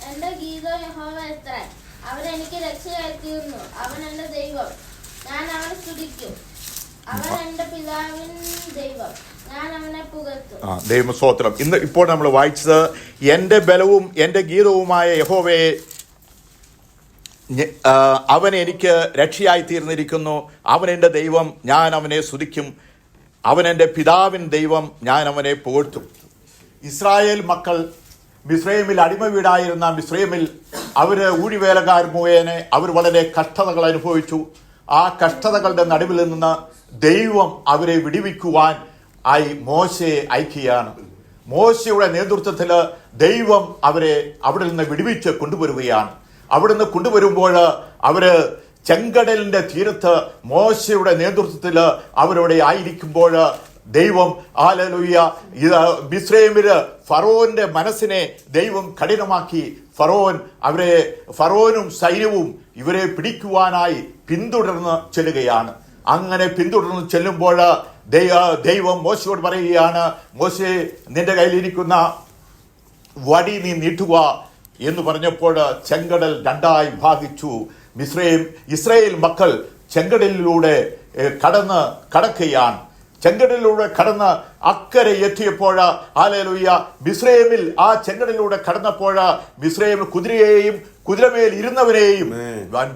എന്റെ ഗീതം യഹോവ എത്ര. അവൻ എനിക്ക് രക്ഷയായി തീർന്നു. അവൻ എന്റെ ദൈവം, ഞാൻ അവനെ സ്തുതിക്കും. അവൻ എന്റെ പിതാവിൻ ദൈവം, ഞാൻ അവനെ പുകഴ്ത്തും. ദൈവസ്തോത്രം. ഇപ്പോൾ നമ്മൾ വായിച്ചത് എന്റെ ബലവും എന്റെ ഗീതവുമായ യഹോവയെ അവൻ എനിക്ക് രക്ഷയായി തീർന്നിരിക്കുന്നു. അവൻ എൻ്റെ ദൈവം, ഞാൻ അവനെ സ്തുതിക്കും. അവൻ എൻ്റെ പിതാവിൻ ദൈവം, ഞാൻ അവനെ പുകഴ്ത്തും. ഇസ്രായേൽ മക്കൾ മിസ്രൈമിൽ അടിമ വീടായിരുന്ന മിസ്രൈമിൽ അവർ ഊഴിവേലക്കാർ മുഖേന അവർ വളരെ കഷ്ടതകൾ അനുഭവിച്ചു. ആ കഷ്ടതകളുടെ നടുവിൽ നിന്ന് ദൈവം അവരെ വിടുവിക്കുവാൻ ആയി മോശയെ അയക്കുകയാണ്. മോശയുടെ നേതൃത്വത്തിൽ ദൈവം അവരെ അവിടെ നിന്ന് വിടുവിച്ച് കൊണ്ടുവരികയാണ്. അവിടുന്ന് കൊണ്ടുവരുമ്പോൾ അവര് ചെങ്കടലിന്റെ തീരത്ത് മോശയുടെ നേതൃത്വത്തിൽ അവരവിടെ ആയിരിക്കുമ്പോൾ ദൈവം ഹല്ലേലൂയ മിസ്രൈമില് ഫറോന്റെ മനസ്സിനെ ദൈവം കഠിനമാക്കി. ഫറോനും സൈന്യവും ഇവരെ പിടിക്കുവാനായി പിന്തുടർന്ന് ചെല്ലുകയാണ്. അങ്ങനെ പിന്തുടർന്ന് ചെല്ലുമ്പോൾ ദൈവം മോശയോട് പറയുകയാണ്, മോശേ, നിന്റെ കയ്യിലിരിക്കുന്ന വടി നീ നീട്ടുക എന്ന് പറഞ്ഞപ്പോൾ ചെങ്കടൽ രണ്ടായി ഭാഗിച്ചു. ഇസ്രായേൽ മക്കൾ ചെങ്കടലിലൂടെ കടക്കുകയാണ്. ചെങ്കടലിലൂടെ കടന്ന് അക്കരെ എത്തിയപ്പോൾ ഹല്ലേലൂയ മിസ്രൈമിൽ ആ ചെങ്കടലിലൂടെ കടന്നപ്പോൾ മിസ്രൈം കുതിരയെയും കുതിരമേൽ ഇരുന്നവരെയും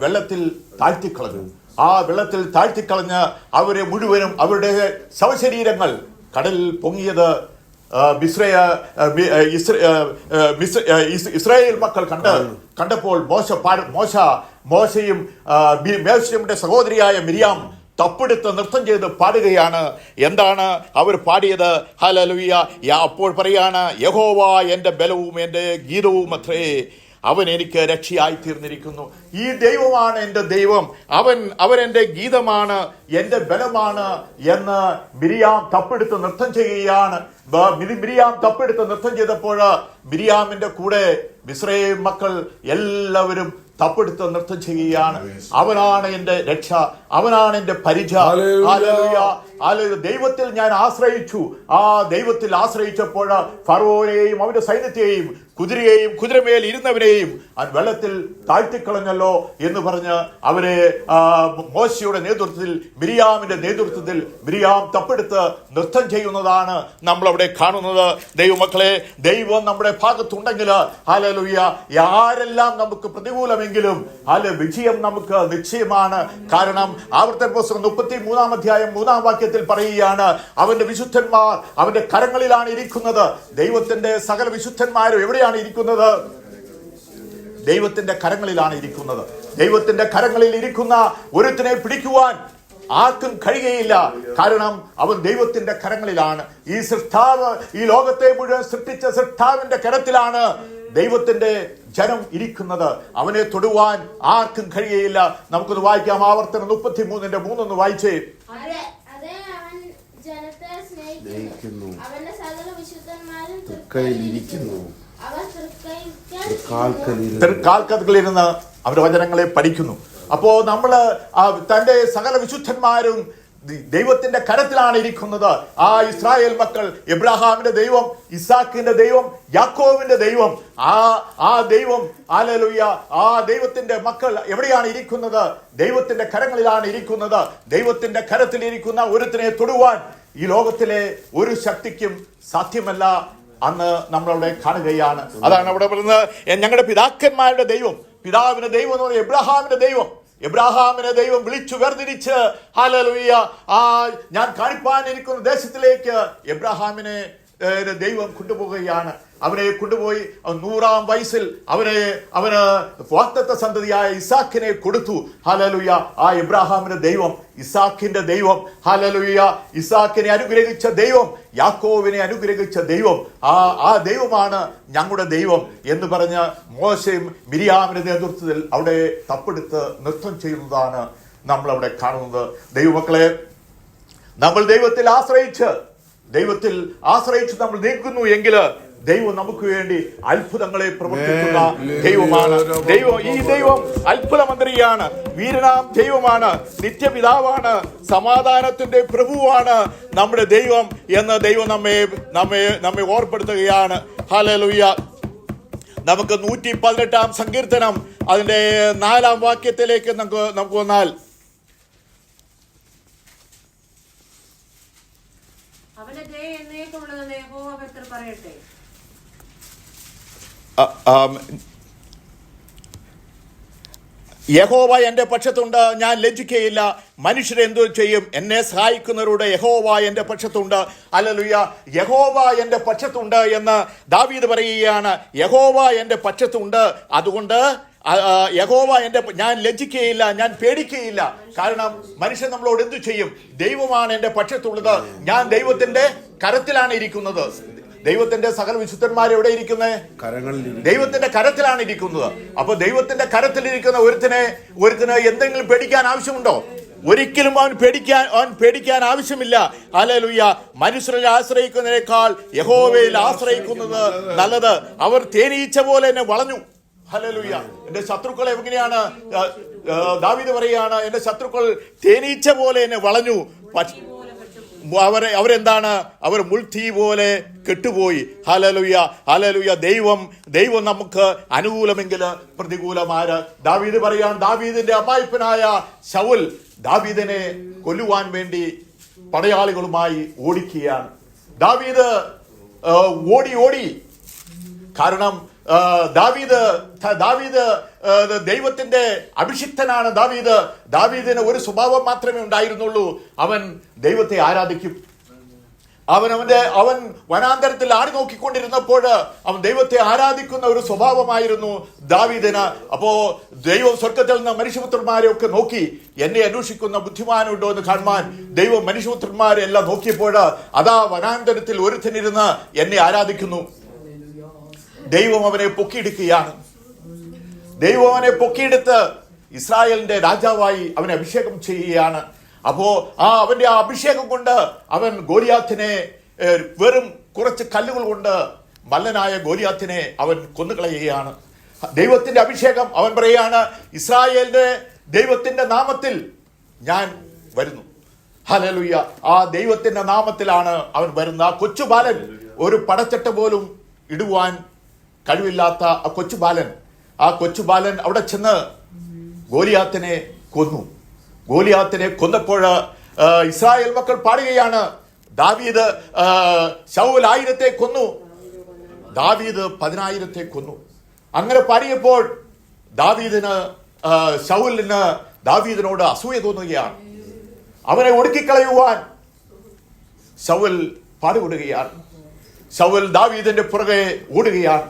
വെള്ളത്തിൽ താഴ്ത്തിക്കളഞ്ഞു. ആ വെള്ളത്തിൽ താഴ്ത്തിക്കളഞ്ഞ് അവരെ മുഴുവനും അവരുടെ ശവശരീരങ്ങൾ കടലിൽ പൊങ്ങിയത് ഇസ്രായേൽ മക്കൾ കണ്ടപ്പോൾ മോശയും മേശയുടെ സഹോദരിയായ മിരിയാം തപ്പെടുത്ത് നൃത്തം ചെയ്ത് പാടുകയാണ്. എന്താണ് അവർ പാടിയത്? ഹല്ലേലൂയ. അപ്പോൾ പറയാണ്, യഹോവ എൻ്റെ ബലവും എൻ്റെ ഗീതവും അത്രേ, അവൻ എനിക്ക് രക്ഷയായി തീർന്നിരിക്കുന്നു. ഈ ദൈവമാണ് എൻ്റെ ദൈവം, അവൻ എൻ്റെ ഗീതമാണ്, എൻ്റെ ബലമാണ് എന്ന് മിരിയാം തപ്പെടുത്ത് നൃത്തം ചെയ്യുകയാണ്. മിരിയാം തപ്പെടുത്ത് നൃത്തം ചെയ്തപ്പോൾ മിരിയാമിന്റെ കൂടെ മിസ്രൈം മക്കൾ എല്ലാവരും തപ്പെടുത്ത് നൃത്തം ചെയ്യുകയാണ്. അവനാണ് എൻ്റെ രക്ഷ, അവനാണ് എൻ്റെ പരിച. ദൈവത്തിൽ ഞാൻ ആശ്രയിച്ചു. ആ ദൈവത്തിൽ ആശ്രയിച്ചപ്പോൾ ഫറവോനെയും അവന്റെ സൈന്യത്തെയും കുതിരയെയും കുതിരമേൽ ഇരുന്നവരെയും വെള്ളത്തിൽ താഴ്ത്തിക്കളഞ്ഞല്ലോ എന്ന് പറഞ്ഞ് അവരെ മോശയുടെ നേതൃത്വത്തിൽ മിരിയാമിന്റെ നേതൃത്വത്തിൽ മിരിയാം തപ്പെടുത്ത് നൃത്തം ചെയ്യുന്നതാണ് നമ്മളവിടെ കാണുന്നത്. ദൈവമക്കളെ, ദൈവം നമ്മുടെ ഭാഗത്തുണ്ടെങ്കിൽ ഹല്ലേലൂയ ആരെല്ലാം നമുക്ക് പ്രതികൂലമെങ്കിലും വിജയം നമുക്ക് നിശ്ചയമാണ്. കാരണം ആവർത്തന പുസ്തകം 33 അധ്യായം 3 വാക്യത്തിൽ പറയുകയാണ്, അവന്റെ വിശുദ്ധന്മാർ അവന്റെ കരങ്ങളിലാണ് ഇരിക്കുന്നത്. ദൈവത്തിന്റെ സകല വിശുദ്ധന്മാരും എവിടെയാണ് ഇരിക്കുന്നത്? ദൈവത്തിന്റെ കരങ്ങളിലാണ് ഇരിക്കുന്നത്. ദൈവത്തിന്റെ കരങ്ങളിൽ ഇരിക്കുന്ന ഒരുത്തിനെ പിടിക്കുവാൻ ആർക്കും കഴിയുകയില്ല. കാരണം അവൻ ദൈവത്തിന്റെ കരങ്ങളിലാണ്. ഈ സൃഷ്ടാവ് ഈ ലോകത്തെ മുഴുവൻ സൃഷ്ടിച്ച സൃഷ്ടാവിന്റെ കരത്തിലാണ് ദൈവത്തിന്റെ ജനം ഇരിക്കുന്നത്. അവനെ തൊടുവാൻ ആർക്കും കഴിയുകയില്ല. നമുക്കൊന്ന് വായിക്കാം. ആവർത്തനം 33:3 വായിച്ചേ. അവന്റെ സകല വിശുദ്ധന്മാരും തൃക്കാൽക്കലിരുന്ന് അവരുടെ വചനങ്ങളെ പഠിക്കുന്നു. അപ്പോ നമ്മള് തന്റെ സകല വിശുദ്ധന്മാരും ദൈവത്തിന്റെ കരത്തിലാണ് ഇരിക്കുന്നത്. ആ ഇസ്രായേൽ മക്കൾ എബ്രഹാമിന്റെ ദൈവം, ഇസാക്കിന്റെ ദൈവം, യാക്കോവിന്റെ ദൈവം, ആ ദൈവം ഹല്ലേലൂയ ആ ദൈവത്തിന്റെ മക്കൾ എവിടെയാണ് ഇരിക്കുന്നത്? ദൈവത്തിന്റെ കരങ്ങളിലാണ് ഇരിക്കുന്നത്. ദൈവത്തിന്റെ കരത്തിലിരിക്കുന്ന ഒരുത്തിനെ തൊടുവാൻ ഈ ലോകത്തിലെ ഒരു ശക്തിക്കും സാധ്യമല്ല അന്ന് നമ്മളവിടെ കാണുകയാണ്. അതാണ് അവിടെ പറയുന്നത്, ഞങ്ങളുടെ പിതാക്കന്മാരുടെ ദൈവം, പിതാവിന്റെ ദൈവം എന്ന് പറയുന്നത് എബ്രഹാമിനെ ദൈവം വിളിച്ചു വേർതിരിച്ച് ഹല്ലേലൂയ ഞാൻ കാണിപ്പാനിരിക്കുന്ന ദേശത്തിലേക്ക് എബ്രഹാമിനെ ദൈവം കൊണ്ടുപോവുകയാണ്. അവനെ കൊണ്ടുപോയി 100-ാം വയസ്സിൽ അവന് വാഗ്ദത്ത സന്തതിയായ ഇസാക്കിനെ കൊടുത്തു. ഹല്ലേലൂയ ആ എബ്രഹാമിന്റെ ദൈവം, ഇസാക്കിന്റെ ദൈവം, ഹല്ലേലൂയ ഇസാക്കിനെ അനുഗ്രഹിച്ച ദൈവം, യാക്കോവിനെ അനുഗ്രഹിച്ച ദൈവം, ആ ദൈവമാണ് ഞങ്ങളുടെ ദൈവം എന്ന് പറഞ്ഞ് മോശയും മിരിയാമിന്റെ നേതൃത്വത്തിൽ അവിടെ തപ്പെടുത്ത് നൃത്തം ചെയ്യുന്നതാണ് നമ്മളവിടെ കാണുന്നത്. ദൈവമക്കളെ, നമ്മൾ ദൈവത്തിൽ ആശ്രയിച്ച് നമ്മൾ നീങ്ങുന്നു എങ്കിൽ ദൈവം നമുക്ക് വേണ്ടി അത്ഭുതങ്ങളെ പ്രവർത്തിക്കുന്ന ദൈവമാണ്. ഈ ദൈവം അത്ഭുതമന്ത്രിയാണ്, വീരനാം ദൈവമാണ്, നിത്യപിതാവാണ്, സമാധാനത്തിന്റെ പ്രഭുവാണ് നമ്മുടെ ദൈവം എന്ന് ദൈവം നമ്മെ ഓർപ്പെടുത്തുകയാണ്. ഹല്ലേലൂയ. നമുക്ക് 118 സങ്കീർത്തനം അതിന്റെ 4 വാക്യത്തിലേക്ക് നമുക്ക് വന്നാൽ, യഹോവ എന്റെ പക്ഷത്തുണ്ട്, ഞാൻ ലജ്ജിക്കയില്ല. മനുഷ്യരെന്തു ചെയ്യും? എന്നെ സഹായിക്കുന്നവരുടെ യഹോവ എന്റെ പക്ഷത്തുണ്ട്. ഹല്ലേലൂയ. യഹോവ എന്റെ പക്ഷത്തുണ്ട് എന്ന് ദാവീദ് പറയുകയാണ്. യഹോവ എന്റെ പക്ഷത്തുണ്ട്, അതുകൊണ്ട് യഹോവ ഞാൻ ലജ്ജിക്കുകയില്ല, ഞാൻ പേടിക്കുകയില്ല. കാരണം മനുഷ്യൻ നമ്മളോട് എന്തു ചെയ്യും? ദൈവമാണ് എന്റെ പക്ഷത്തുള്ളത്. ഞാൻ ദൈവത്തിന്റെ കരത്തിലാണ് ഇരിക്കുന്നത്. ദൈവത്തിന്റെ സകല വിശുദ്ധന്മാരെ എവിടെ ഇരിക്കുന്നത്? ദൈവത്തിന്റെ കരത്തിലാണ് ഇരിക്കുന്നത്. അപ്പൊ ദൈവത്തിന്റെ കരത്തിലിരിക്കുന്ന ഒരുത്തിന് എന്തെങ്കിലും പേടിക്കാൻ ആവശ്യമുണ്ടോ? ഒരിക്കലും അവൻ പേടിക്കാൻ ആവശ്യമില്ല. ഹല്ലേലൂയ. മനുഷ്യരിൽ ആശ്രയിക്കുന്നതിനേക്കാൾ യഹോവയിൽ ആശ്രയിക്കുന്നത് നല്ലത്. അവർ തേനീച്ച പോലെ എന്നെ വളഞ്ഞു. ഹല്ലേലൂയ. എന്റെ ശത്രുക്കൾ എങ്ങനെയാണ്? ദാവീദ് പറയാണ്, എന്റെ ശത്രുക്കൾ തേനീച്ച പോലെ എന്നെ വളഞ്ഞു. അവരെന്താണ്? അവർ മുൾത്തീ പോലെ കെട്ടുപോയി. Hallelujah, hallelujah. ദൈവം നമുക്ക് അനുകൂലമെങ്കിൽ പ്രതികൂലമാര്? ദാവീദ് പറയാൻ, ദാവീദിന്റെ അമ്മായിപ്പനായ ശൗൽ ദാവീദിനെ കൊല്ലുവാൻ വേണ്ടി പടയാളികളുമായി ഓടിക്കുകയാണ്. ദാവീദ് ഓടി. കാരണം ദാവീദ് ദൈവത്തിന്റെ അഭിഷിക്തനാണ്. ദാവീദിന് ഒരു സ്വഭാവം മാത്രമേ ഉണ്ടായിരുന്നുള്ളൂ. അവൻ ദൈവത്തെ ആരാധിക്കും. അവൻ വനാന്തരത്തിൽ ആടി നോക്കിക്കൊണ്ടിരുന്നപ്പോൾ അവൻ ദൈവത്തെ ആരാധിക്കുന്ന ഒരു സ്വഭാവമായിരുന്നു ദാവീദിന്. അപ്പോ ദൈവം സ്വർഗത്തിൽ നിന്ന് മനുഷ്യപുത്രന്മാരെ ഒക്കെ നോക്കി, എന്നെ അന്വേഷിക്കുന്ന ബുദ്ധിമാനുണ്ടോ എന്ന് കാണുവാൻ ദൈവം മനുഷ്യപുത്രന്മാരെ എല്ലാം നോക്കിയപ്പോൾ അതാ വനാന്തരത്തിൽ ഒരുത്തനിരുന്ന് എന്നെ ആരാധിക്കുന്നു. ദൈവം അവനെ പൊക്കിയെടുക്കുകയാണ്. ദൈവം അവനെ പൊക്കിയെടുത്ത് ഇസ്രായേലിന്റെ രാജാവായി അവനെ അഭിഷേകം ചെയ്യുകയാണ്. അപ്പോ അവന്റെ ആ അഭിഷേകം കൊണ്ട് അവൻ ഗോലിയാത്തിനെ വെറും കുറച്ച് കല്ലുകൾ കൊണ്ട് മല്ലനായ ഗോലിയാത്തിനെ അവൻ കൊന്നുകളയുകയാണ്. ദൈവത്തിന്റെ അഭിഷേകം. അവൻ പറയുകയാണ്, ഇസ്രായേലിന്റെ ദൈവത്തിന്റെ നാമത്തിൽ ഞാൻ വരുന്നു. ഹല്ലേലൂയ. ആ ദൈവത്തിന്റെ നാമത്തിലാണ് അവൻ വരുന്നത്. ആ കൊച്ചുബാലൻ, ഒരു പടച്ചട്ട പോലും ഇടുവാൻ കഴിവില്ലാത്ത ആ കൊച്ചുബാലൻ അവിടെ ചെന്ന് ഗോലിയാത്തിനെ കൊന്നു. ഗോലിയാത്തിനെ കൊന്നപ്പോൾ ഇസ്രായേൽ മക്കൾ പാടുകയാണ്, ദാവീദ് ശൗൽ 1000 കൊന്നു, ദാവീദ് 10,000 കൊന്നു. അങ്ങനെ പാടിയപ്പോൾ ശൗലിന് ദാവീദിനോട് അസൂയ തോന്നുകയാണ്. അവനെ ഒടുക്കിക്കളയുവാൻ ശൗൽ പാടുപെടുകയാണ്. ശൗൽ ദാവീദിന്റെ പുറകെ ഓടുകയാണ്.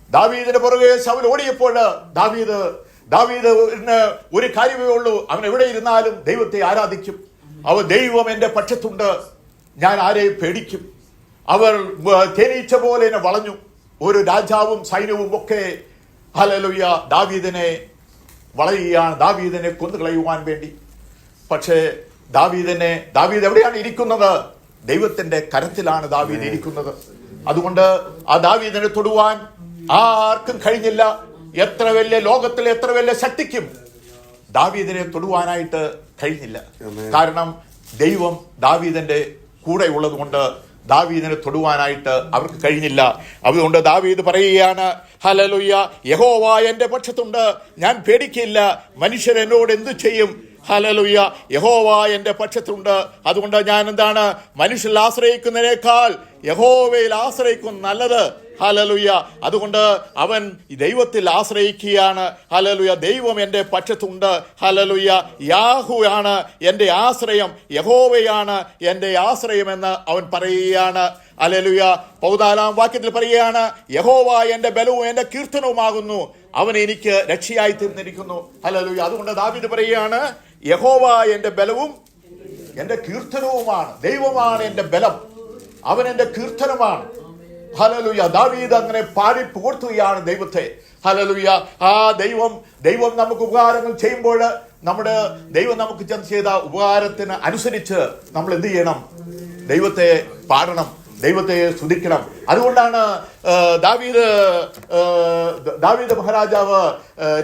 ദാവീദിന്റെ പുറകെ ശൗൽ ഓടിയപ്പോൾ ദാവീദിന് ഒരു കാര്യമേ ഉള്ളൂ, അവൻ എവിടെ ഇരുന്നാലും ദൈവത്തെ ആരാധിക്കും. ദൈവം എന്റെ പക്ഷത്തുണ്ട്, ഞാൻ ആരെയും പേടിക്കും. അവർ തേനീച്ച പോലെ എന്നെ വളഞ്ഞു. ഒരു രാജാവും സൈന്യവും ഒക്കെ ഹല്ലേലൂയ ദാവീദിനെ വളയുകയാണ്, ദാവീദിനെ കൊന്നുകളയുവാൻ വേണ്ടി. പക്ഷേ ദാവീദ് എവിടെയാണ് ഇരിക്കുന്നത്? ദൈവത്തിന്റെ കരത്തിലാണ് ദാവീദ് ഇരിക്കുന്നത്. അതുകൊണ്ട് ആ ദാവീദിനെ തൊടുവാൻ ആർക്കും കഴിഞ്ഞില്ല. ലോകത്തിലെ എത്ര വലിയ ശക്തിക്കും ദാവീദിനെ തൊടുവാനായിട്ട് കഴിഞ്ഞില്ല. കാരണം ദൈവം ദാവീദിന്റെ കൂടെ ഉള്ളത് കൊണ്ട് ദാവീദിനെ തൊടുവാനായിട്ട് അവർക്ക് കഴിഞ്ഞില്ല. അതുകൊണ്ട് ദാവീദ് പറയുകയാണ്, ഹല്ലേലൂയ, യഹോവ എന്റെ പക്ഷത്തുണ്ട്, ഞാൻ പേടിക്കില്ല. മനുഷ്യർ എന്നോട് എന്തു ചെയ്യും? ഹല്ലേലൂയ, യഹോവ എന്റെ പക്ഷത്തുണ്ട്. അതുകൊണ്ട് ഞാൻ മനുഷ്യരിൽ ആശ്രയിക്കുന്നതിനേക്കാൾ യഹോവയിൽ ആശ്രയിക്കും നല്ലത്. ഹല്ലേലൂയ. അതുകൊണ്ട് അവൻ ദൈവത്തിൽ ആശ്രയിക്കുകയാണ്. ഹല്ലേലൂയ. ദൈവം എന്റെ പക്ഷത്തുണ്ട്. ഹല്ലേലൂയ. യാഹു ആണ് എന്റെ ആശ്രയം, യഹോവയാണ് എന്റെ ആശ്രയം എന്ന് അവൻ പറയുകയാണ്. ഹല്ലേലൂയ. 14 വാക്യത്തിൽ പറയുകയാണ്, യഹോവ എന്റെ ബലവും എന്റെ കീർത്തനവുമാകുന്നു, അവൻ എനിക്ക് രക്ഷയായി തീർന്നിരിക്കുന്നു. ഹല്ലേലൂയ. അതുകൊണ്ട് ദാവീദ് പറയുകയാണ്, യഹോവ എന്റെ ബലവും എന്റെ കീർത്തനവുമാണ്. ദൈവമാണ് എന്റെ ബലം, അവൻ എന്റെ കീർത്തനമാണ്. ഹല്ലേലൂയ. ദാവീദ് അങ്ങനെ പാടി പുകഴ്ത്തുകയാണ് ദൈവത്തെ. ഹല്ലേലൂയ. ആ ദൈവം നമുക്ക് ഉപകാരങ്ങൾ ചെയ്യുമ്പോൾ ദൈവം നമുക്ക് ചെയ്ത ഉപകാരത്തിന് അനുസരിച്ച് നമ്മൾ എന്ത് ചെയ്യണം? ദൈവത്തെ പാടണം, ദൈവത്തെ സ്തുതിക്കണം. അതുകൊണ്ടാണ് ദാവീദ് മഹാരാജാവ്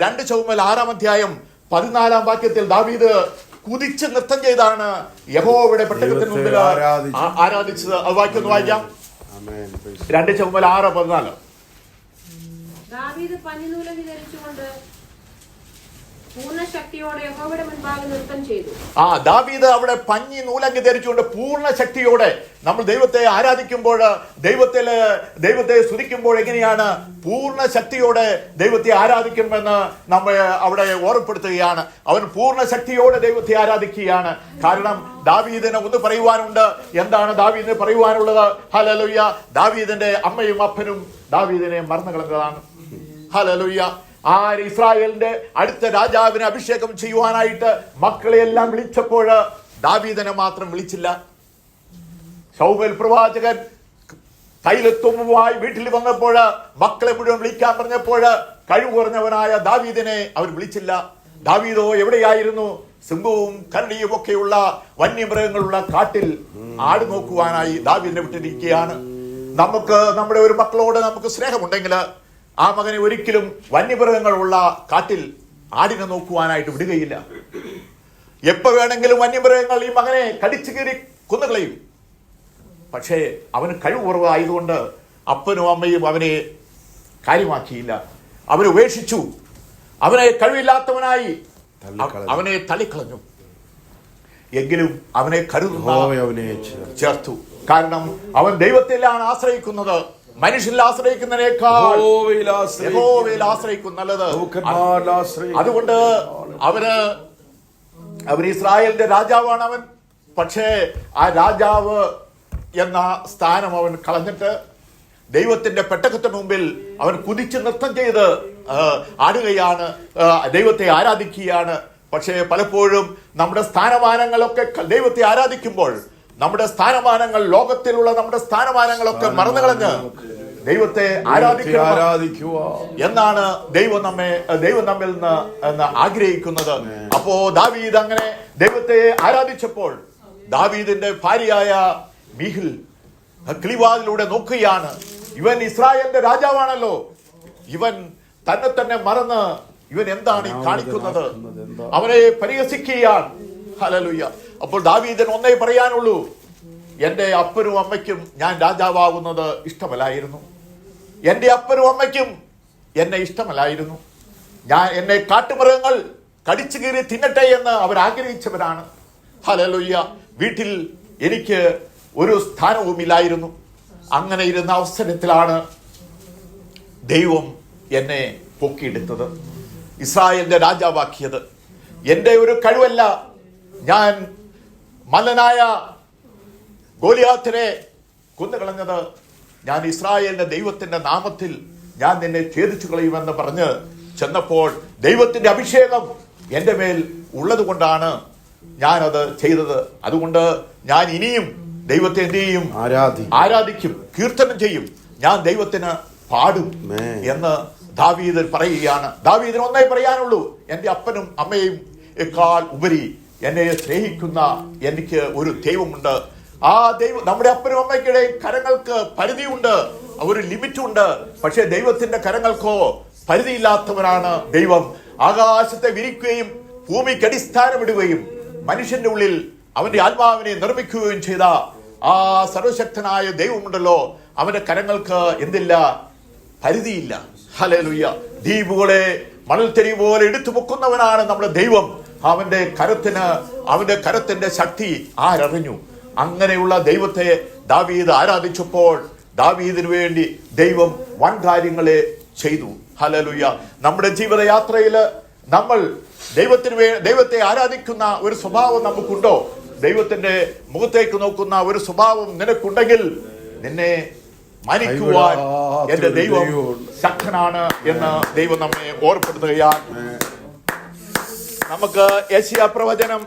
2 ശമൂവേൽ 6 അധ്യായം 14 വാക്യത്തിൽ ദാവീദ് കുതിച്ച് നൃത്തം ചെയ്താണ് യഹോവയുടെ പെട്ടകത്തിന് മുമ്പിൽ ആരാധിച്ചത്. അത് വാക്യം ഒന്ന് വായിക്കാം. 2 ശമൂവേൽ 6:14. ദാവീദ് പഞ്ഞിനൂലങ്കി ധരിച്ചുകൊണ്ട് പൂർണ്ണ ശക്തിയോടെ യഹോവയുടെ മുൻപാകെ നൃത്തം ചെയ്തു. ദാവീദ് അവിടെ പഞ്ഞി നൂലങ്കി ധരിച്ചുകൊണ്ട് പൂർണ്ണ ശക്തിയോടെ നമ്മൾ ദൈവത്തെ ആരാധിക്കുമ്പോൾ, ദൈവത്തെ സ്തുതിക്കുമ്പോൾ എങ്ങനെയാണ് പൂർണ്ണ ശക്തിയോടെ ദൈവത്തെ ആരാധിക്കണമെന്ന് നമ്മെ അവിടെ ഓർമ്മപ്പെടുത്തുകയാണ്. അവൻ പൂർണ്ണ ശക്തിയോടെ ദൈവത്തെ ആരാധിക്കുകയാണ്. കാരണം ദാവീദിന് ഒന്ന് പറയുവാനുണ്ട്. എന്താണ് ദാവീദിന് പറയുവാനുള്ളത്? ഹല്ലേലൂയ. ദാവീദിന്റെ അമ്മയും അപ്പനും ദാവീദിനെ മറന്നു കളഞ്ഞതാണ്. ഹല്ലേലൂയ. ഇസ്രായേലിന്റെ അടുത്ത രാജാവിനെ അഭിഷേകം ചെയ്യുവാനായിട്ട് മക്കളെയെല്ലാം വിളിച്ചപ്പോൾ ദാവീദിനെ മാത്രം വിളിച്ചില്ല. ശൗമേൽ പ്രവാചകൻ തൈലത്തുമ്പുമായി വീട്ടിൽ വന്നപ്പോൾ മക്കളെ മുഴുവൻ വിളിക്കാൻ പറഞ്ഞപ്പോൾ കഴിവ് കുറഞ്ഞവനായ ദാവീദിനെ അവർ വിളിച്ചില്ല. ദാവീദോ എവിടെയായിരുന്നു? സിംഹവും കരടിയും ഒക്കെയുള്ള വന്യമൃഗങ്ങളുള്ള കാട്ടിൽ ആട് നോക്കുവാനായി ദാവീദിനെ വിട്ടിരിക്കുകയാണ്. നമുക്ക് നമ്മുടെ ഒരു മക്കളോട് നമുക്ക് സ്നേഹമുണ്ടെങ്കിൽ ആ മകനെ ഒരിക്കലും വന്യമൃഗങ്ങളുള്ള കാട്ടിൽ ആടിനെ നോക്കുവാനായിട്ട് വിടുകയില്ല. എപ്പോ വേണമെങ്കിലും വന്യമൃഗങ്ങൾ ഈ മകനെ കടിച്ചു കീറി കൊന്നുകളയും. പക്ഷേ അവന് കഴിവ് കുറവായതുകൊണ്ട് അപ്പനും അമ്മയും അവനെ കാര്യമാക്കിയില്ല. അവനെ ഉപേക്ഷിച്ചു. അവനെ കഴിവില്ലാത്തവനായി അവനെ തള്ളിക്കളഞ്ഞു. എങ്കിലും അവനെ കരുതുന്ന ചേർത്തു. കാരണം അവൻ ദൈവത്തിലാണ് ആശ്രയിക്കുന്നത്. മനുഷ്യനിൽ ആശ്രയിക്കുന്നതിനേക്കാൾ യഹോവയിൽ ആശ്രയിക്കും നല്ലത്. അതുകൊണ്ട് അവൻ ഇസ്രായേലിന്റെ രാജാവാണ് അവൻ. പക്ഷേ ആ രാജാവ് എന്ന സ്ഥാനം അവൻ കളഞ്ഞിട്ട് ദൈവത്തിന്റെ പെട്ടകത്തിന് മുമ്പിൽ അവൻ കുതിച്ച് നൃത്തം ചെയ്ത് ആടുകയാണ്, ദൈവത്തെ ആരാധിക്കുകയാണ്. പക്ഷേ പലപ്പോഴും നമ്മുടെ സ്ഥാനമാനങ്ങളൊക്കെ ദൈവത്തെ ആരാധിക്കുമ്പോൾ നമ്മുടെ സ്ഥാനമാനങ്ങൾ, ലോകത്തിലുള്ള നമ്മുടെ സ്ഥാനമാനങ്ങളൊക്കെ മറന്നുകളഞ്ഞ് ദൈവത്തെ ആരാധിക്കുക എന്നാണ് ദൈവം നമ്മിൽ നിന്ന് ആഗ്രഹിക്കുന്നത്. അപ്പോ ദാവീദ് അങ്ങനെ ദൈവത്തെ ആരാധിച്ചപ്പോൾ ദാവീദിന്റെ ഭാര്യയായ മീഹിൽ കിളിവാതിലൂടെ നോക്കുകയാണ്. ഇവൻ ഇസ്രായേലിന്റെ രാജാവാണല്ലോ, ഇവൻ തന്നെ മറന്ന് ഇവൻ എന്താണ് ഈ കാണിക്കുന്നത്? അവനെ പരിഹസിക്കുകയാണ്. ഹല്ലേലൂയ. അപ്പോൾ ദാവീദിന് ഒന്നേ പറയാനുള്ളൂ, എന്റെ അപ്പനും അമ്മയ്ക്കും ഞാൻ രാജാവാകുന്നത് ഇഷ്ടമല്ലായിരുന്നു. എന്റെ അപ്പനും അമ്മയ്ക്കും എന്നെ ഇഷ്ടമല്ലായിരുന്നു. എന്നെ കാട്ടുമൃഗങ്ങൾ കടിച്ചു കീറി തിന്നട്ടെ എന്ന് അവർ ആഗ്രഹിച്ചവരാണ്. ഹല്ലേലൂയ. വീട്ടിൽ എനിക്ക് ഒരു സ്ഥാനവുമില്ലായിരുന്നു. അങ്ങനെ ഇരുന്ന അവസരത്തിലാണ് ദൈവം എന്നെ പൊക്കിയെടുത്തത്, ഇസ്രായേലിന്റെ രാജാവാക്കിയത്. എന്റെ ഒരു കഴിവല്ല. ഞാൻ മല്ലനായ ഗോലിയാത്തിനെ കൊന്നുകളഞ്ഞത് ഞാൻ ഇസ്രായേലിന്റെ ദൈവത്തിന്റെ നാമത്തിൽ ഞാൻ നിന്നെ ഛേദിച്ചു കളയുമെന്ന് പറഞ്ഞ് ചെന്നപ്പോൾ ദൈവത്തിന്റെ അഭിഷേകം എന്റെ മേൽ ഉള്ളത് കൊണ്ടാണ് ഞാനത് ചെയ്തത്. അതുകൊണ്ട് ഞാൻ ഇനിയും ദൈവത്തെ എന്ത് ചെയ്യും? ആരാധിക്കും, കീർത്തനം ചെയ്യും, ഞാൻ ദൈവത്തിന് പാടും എന്ന് ദാവീദ് പറയുകയാണ്. ദാവീദിന് ഒന്നേ പറയാനുള്ളൂ, എന്റെ അപ്പനും അമ്മയും എക്കാൾ ഉപരി എന്നെ സ്നേഹിക്കുന്ന എനിക്ക് ഒരു ദൈവമുണ്ട്. ആ ദൈവം, നമ്മുടെ അപ്പനും അമ്മയ്ക്കിടെ കരങ്ങൾക്ക് പരിധിയുണ്ട്, ഒരു ലിമിറ്റുണ്ട്. പക്ഷെ ദൈവത്തിന്റെ കരങ്ങൾക്കോ പരിധിയില്ലാത്തവനാണ് ദൈവം. ആകാശത്തെ വിരിക്കുകയും ഭൂമിക്ക് അടിസ്ഥാനമിടുകയും മനുഷ്യന്റെ ഉള്ളിൽ അവന്റെ ആത്മാവിനെ നിർമ്മിക്കുകയും ചെയ്ത ആ സർവശക്തനായ ദൈവമുണ്ടല്ലോ, അവന്റെ കരങ്ങൾക്ക് എന്തില്ല? പരിധിയില്ല. ഹല്ലേലൂയ. ദ്വീപുകളെ മണൽത്തരി പോലെ എടുത്തു പൊക്കുന്നവനാണ് നമ്മുടെ ദൈവം. അവന്റെ കരത്തിന്റെ ശക്തി ആരറിഞ്ഞു? അങ്ങനെയുള്ള ദൈവത്തെ ദാവീദ് ആരാധിച്ചപ്പോൾ ദാവീദിനു വേണ്ടി ദൈവം വൻ കാര്യങ്ങളെ ചെയ്തു. ഹല്ലേലൂയ. നമ്മുടെ ജീവിതയാത്രയിൽ നമ്മൾ ദൈവത്തെ ആരാധിക്കുന്ന ഒരു സ്വഭാവം നമുക്കുണ്ടോ? ദൈവത്തിന്റെ മുഖത്തേക്ക് നോക്കുന്ന ഒരു സ്വഭാവം നിനക്കുണ്ടെങ്കിൽ നിന്നെ മാനിക്കുവാൻ എന്റെ ദൈവം ശക്തനാണ് എന്ന് ദൈവം നമ്മെ ഓർമ്മപ്പെടുത്തുകയാണ്. നമുക്ക് യെശയ്യാ പ്രവചനം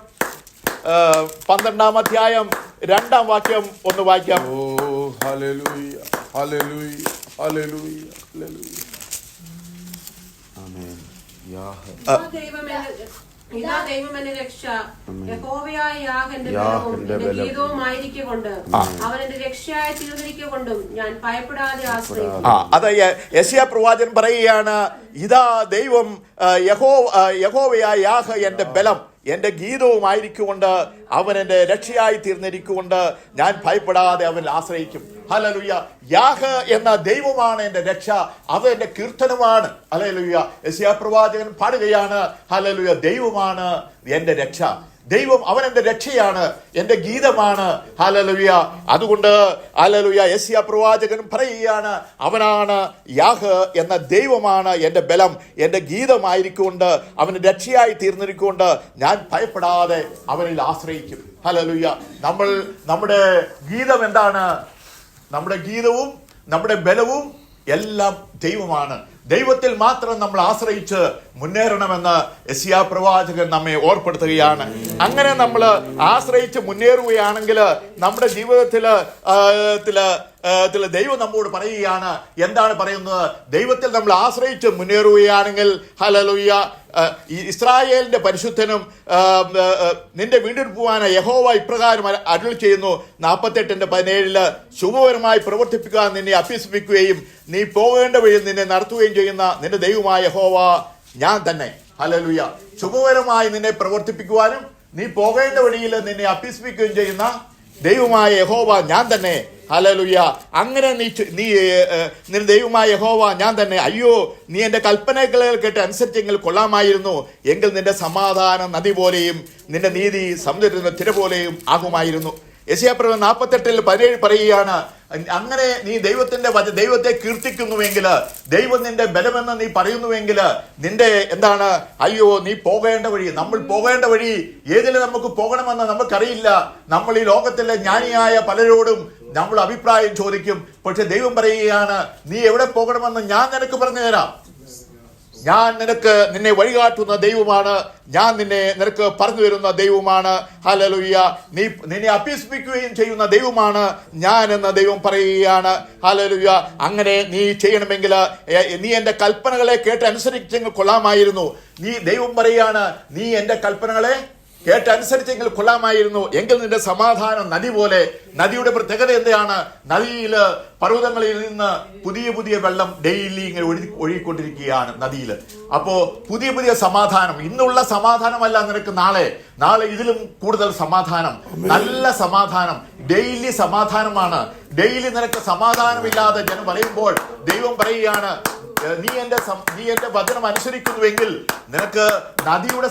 12-ാം അധ്യായം 2-ാം വാക്യം ഒന്ന് വായിക്കാം. ഹല്ലേലൂയ, ഹല്ലേലൂയ, ഹല്ലേലൂയ, ഹല്ലേലൂയ. ആമേൻ. ഇതാ ദൈവം എന്റെ രക്ഷ, യഹോവയായ യാഹ് എന്റെ ബലവും എന്റെ ഗീതവുമായിരിക്കൊണ്ട് അവൻ എന്റെ രക്ഷയായി തീർന്നിരിക്കൊണ്ടും ഞാൻ ഭയപ്പെടാതെ ആശ്രയിക്കും. അത് യെശയ്യാ പ്രവാചകൻ പറയുകയാണ്, ഇതാ ദൈവം യഹോവയായ യാഹ് എന്റെ ബലം, എൻ്റെ ഗീതവുമായിരിക്കുകൊണ്ട് അവൻ എൻ്റെ രക്ഷയായി തീർന്നിരിക്കുകൊണ്ട് ഞാൻ ഭയപ്പെടാതെ അവൻ ആശ്രയിക്കും. ഹല്ലേലൂയ. യാഹ് എന്ന ദൈവമാണ് എൻ്റെ രക്ഷ, അത് എൻ്റെ കീർത്തനമാണ്. ഹല്ലേലൂയ. യെശയ്യാ പ്രവാചകൻ പാടുകയാണ്, ഹല്ലേലൂയ, ദൈവമാണ് എൻ്റെ രക്ഷ. ദൈവം അവൻ എൻ്റെ രക്ഷയാണ്, എൻ്റെ ഗീതമാണ്. ഹല്ലേലൂയ. അതുകൊണ്ട് ഹല്ലേലൂയ യെശയ്യാ പ്രവാചകൻ പറയുകയാണ്, അവനാണ് യാഹ് എന്ന ദൈവമാണ് എൻ്റെ ബലം, എൻ്റെ ഗീതമായിരിക്കൊണ്ട് അവന് രക്ഷയായി തീർന്നിരിക്കൊണ്ട് ഞാൻ ഭയപ്പെടാതെ അവനിൽ ആശ്രയിക്കും. ഹല്ലേലൂയ. നമ്മുടെ ഗീതം എന്താണ്? നമ്മുടെ ഗീതവും നമ്മുടെ ബലവും എല്ലാം ദൈവമാണ്. ദൈവത്തിൽ മാത്രം നമ്മൾ ആശ്രയിച്ച് മുന്നേറണമെന്ന് യെശയ്യാ പ്രവാചകൻ നമ്മെ ഓർപ്പെടുത്തുകയാണ്. അങ്ങനെ നമ്മൾ ആശ്രയിച്ച് മുന്നേറുകയാണെങ്കിൽ നമ്മുടെ ജീവിതത്തിൽ ദൈവം നമ്മോട് പറയുകയാണ്. എന്താണ് പറയുന്നത്? ദൈവത്തിൽ നമ്മൾ ആശ്രയിച്ച് മുന്നേറുകയാണെങ്കിൽ ഹല്ലേലൂയ, ഇസ്രായേലിന്റെ പരിശുദ്ധനും നിന്റെ വീണ്ടെടുപ്പുവാനായ യഹോവ ഇപ്രകാരം അരുളി ചെയ്യുന്നു, 48:17 ശുഭകരമായി പ്രവർത്തിപ്പിക്കാൻ നിന്നെ അഭ്യസിപ്പിക്കുകയും നീ പോകേണ്ട വഴി നിന്നെ നടത്തുകയും ചെയ്യുന്ന നിന്റെ ദൈവമായ യഹോവ ഞാൻ തന്നെ. ഹല്ലേലൂയ. ശുഭകരമായി നിന്നെ പ്രവർത്തിപ്പിക്കുവാനും നീ പോകേണ്ട വഴിയിൽ നിന്നെ അഭ്യസിപ്പിക്കുകയും ചെയ്യുന്ന ദൈവമായ യഹോവ ഞാൻ തന്നെ. ഹല്ലേലൂയ. അങ്ങനെ നിന്റെ ദൈവമായ യഹോവ ഞാൻ തന്നെ. അയ്യോ, നീ എൻ്റെ കൽപ്പനകളെ കേട്ട് അനുസരിച്ചെങ്കിൽ കൊള്ളാമായിരുന്നു, എങ്കിൽ നിന്റെ സമാധാനം നദി പോലെയും നിന്റെ നീതി സമുദ്രത്തിന്റെ തിര പോലെയും ആകുമായിരുന്നു. യെശയ്യാ 48:17 പറയുകയാണ്, അങ്ങനെ നീ ദൈവത്തെ കീർത്തിക്കുന്നുവെങ്കിൽ, ദൈവം നിന്റെ ബലമെന്ന് നീ പറയുന്നുവെങ്കിൽ, നിന്റെ എന്താണ്? അയ്യോ, നീ പോകേണ്ട വഴി, നമ്മൾ പോകേണ്ട വഴി ഏതിൽ നമുക്ക് പോകണമെന്ന് നമുക്കറിയില്ല. നമ്മൾ ഈ ലോകത്തിലെ ജ്ഞാനിയായ പലരോടും നമ്മൾ അഭിപ്രായം ചോദിക്കും. പക്ഷെ ദൈവം പറയുകയാണ്, നീ എവിടെ പോകണമെന്ന് ഞാൻ നിനക്ക് പറഞ്ഞു തരാം. ഞാൻ നിന്നെ വഴികാട്ടുന്ന ദൈവമാണ്, ഞാൻ നിനക്ക് പറഞ്ഞു തരുന്ന ദൈവമാണ്. ഹല്ലേലൂയ. നിന്നെ അഭ്യസിപ്പിക്കുകയും ചെയ്യുന്ന ദൈവമാണ് ഞാൻ എന്ന ദൈവം പറയുകയാണ്. ഹല്ലേലൂയ. അങ്ങനെ നീ ചെയ്യണമെങ്കിൽ നീ എൻ്റെ കൽപ്പനകളെ കേട്ട് അനുസരിച്ചെങ്കിൽ കൊള്ളാമായിരുന്നു. ദൈവം പറയുകയാണ്, നീ എൻ്റെ കൽപ്പനകളെ കേട്ടനുസരിച്ചെങ്കിൽ കൊള്ളാമായിരുന്നു, എങ്കിൽ നിന്റെ സമാധാനം നദി പോലെ. നദിയുടെ പ്രത്യേകത എന്താണ്? നദിയിൽ പർവ്വതങ്ങളിൽ നിന്ന് പുതിയ പുതിയ വെള്ളം ഡെയിലി ഇങ്ങനെ ഒഴുകിക്കൊണ്ടിരിക്കുകയാണ് നദിയിൽ. അപ്പോ പുതിയ പുതിയ സമാധാനം. ഇന്നുള്ള സമാധാനമല്ല നിനക്ക് നാളെ ഇതിലും കൂടുതൽ സമാധാനം, നല്ല സമാധാനം, ഡെയിലി സമാധാനമാണ്. ഡെയിലി നിനക്ക് സമാധാനമില്ലാതെ ജനം പറയുമ്പോൾ ദൈവം പറയുകയാണ്, നീ എന്റെ വചനം അനുസരിക്കുന്നുവെങ്കിൽ നിനക്ക് നദിയുടെ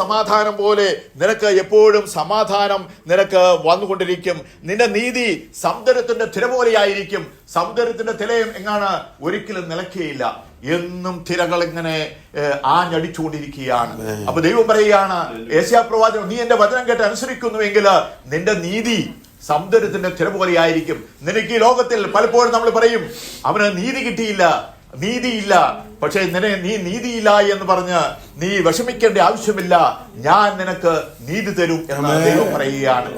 സമാധാനം പോലെ നിനക്ക് എപ്പോഴും സമാധാനം നിനക്ക് വന്നുകൊണ്ടിരിക്കും. നിന്റെ നീതി സമുദ്രത്തിന്റെ തിര പോലെയായിരിക്കും. സമുദ്രത്തിന്റെ തിരയും എങ്ങാണ് ഒരിക്കലും നിലയ്ക്കുകയില്ല, എന്നും തിരകൾ ഇങ്ങനെ ആഞ്ഞടിച്ചുകൊണ്ടിരിക്കുകയാണ്. അപ്പൊ ദൈവം പറയുകയാണ്, യെശയ്യാ പ്രവാചകൻ, നീ എന്റെ വചനം കേട്ട് അനുസരിക്കുന്നുവെങ്കിൽ നിന്റെ നീതി സമുദ്രത്തിന്റെ തിര പോലെയായിരിക്കും. നിനക്ക് ഈ ലോകത്തിൽ പലപ്പോഴും നമ്മൾ പറയും, അവന് നീതിയില്ല. പക്ഷേ നീ നീതിയില്ല എന്ന് പറഞ്ഞ് നീ വിഷമിക്കേണ്ട ആവശ്യമില്ല, ഞാൻ നിനക്ക് നീതി തരും എന്ന് ദൈവം പറയുകയാണ്.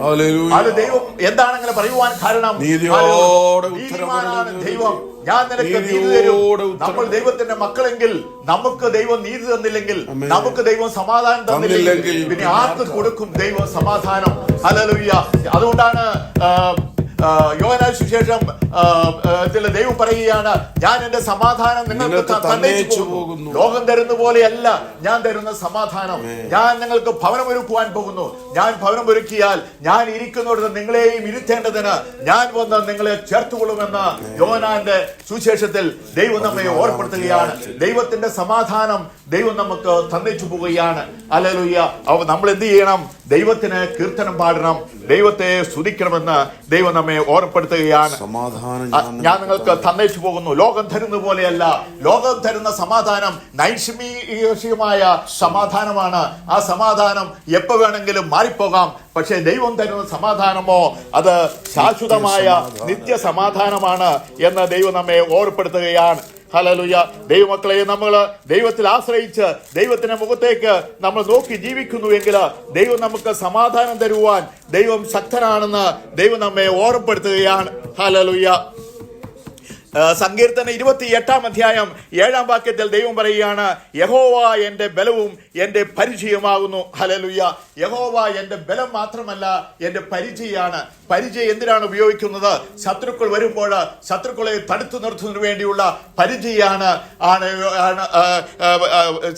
അത് ദൈവം എന്താണ് അങ്ങനെ പറയുവാൻ കാരണം? നീതിമാനാണ് ദൈവം, ഞാൻ നിനക്ക് നീതി തരും. നമ്മൾ ദൈവത്തിന്റെ മക്കളെങ്കിൽ നമുക്ക് ദൈവം നീതി തന്നില്ലെങ്കിൽ, നമുക്ക് ദൈവം സമാധാനം തന്നില്ലെങ്കിൽ പിന്നെ ആർക്ക് കൊടുക്കും ദൈവം സമാധാനം? ഹല്ലേലൂയ. അതുകൊണ്ടാണ് യോഹന്നാൻ സുവിശേഷം ദൈവം പറയുകയാണ്, ഞാൻ എന്റെ സമാധാനം നിങ്ങൾക്ക് തന്നേച്ചു പോകുന്നു. ലോകം തരുന്ന പോലെയല്ല ഞാൻ തരുന്ന സമാധാനം. ഞാൻ നിങ്ങൾക്ക് ഭവനമൊരുക്കുവാൻ പോകുന്നു. ഞാൻ ഭവനമൊരുക്കിയാൽ ഞാൻ ഇരിക്കുന്നിടത്ത് നിങ്ങളെയും ഇരുത്തേണ്ടതിന് ഞാൻ വന്ന് നിങ്ങളെ ചേർത്തുകൊള്ളുമെന്ന് യോഹന്നാന്റെ സുവിശേഷത്തിൽ ദൈവം നമ്മെ ഓർപ്പെടുത്തുകയാണ്. ദൈവത്തിന്റെ സമാധാനം ദൈവം നമുക്ക് തന്നേച്ചു പോവുകയാണ്. ഹല്ലേലൂയ. നമ്മൾ എന്ത് ചെയ്യണം? ദൈവത്തിന് കീർത്തനം പാടണം, ദൈവത്തെ സ്തുതിക്കണമെന്ന് ദൈവം നമ്മെ ഓർപ്പെടുത്തുകയാണ്. ഞാൻ നിങ്ങൾക്ക് തന്നേച്ചു പോകുന്നു. ലോകം തരുന്ന പോലെയല്ല. ലോകം തരുന്ന സമാധാനം നൈഷ്മികമായ സമാധാനമാണ്. ആ സമാധാനം എപ്പോ വേണമെങ്കിലും മാറിപ്പോകാം. പക്ഷേ ദൈവം തരുന്ന സമാധാനമോ അത് ശാശ്വതമായ നിത്യ സമാധാനമാണ് എന്ന് ദൈവം നമ്മെ ഓർപ്പെടുത്തുകയാണ്. ഹല്ലേലൂയ. ദൈവമക്കളെ, നമ്മൾ ദൈവത്തിൽ ആശ്രയിച്ച് ദൈവത്തിന്റെ മുഖത്തേക്ക് നമ്മൾ നോക്കി ജീവിക്കുന്നുവെങ്കിൽ ദൈവം നമുക്ക് സമാധാനം തരുവാൻ ദൈവം ശക്തനാണെന്ന് ദൈവം നമ്മെ ഓർമ്മപ്പെടുത്തുകയാണ്. ഹല്ലേലൂയ. സങ്കീർത്തനം 28 അധ്യായം 7 വാക്യത്തിൽ ദൈവം പറയുകയാണ്, യഹോവ എൻ്റെ ബലവും എൻ്റെ പരിചയമാകുന്നു. ഹല്ലേലൂയ. യഹോവ എൻ്റെ ബലം മാത്രമല്ല, എൻ്റെ പരിചയമാണ്. പരിചയം എന്തിനാണ് ഉപയോഗിക്കുന്നത്? ശത്രുക്കൾ വരുമ്പോൾ ശത്രുക്കളെ തടുത്തു നിർത്തുന്നതിന് വേണ്ടിയുള്ള പരിചയാണ്.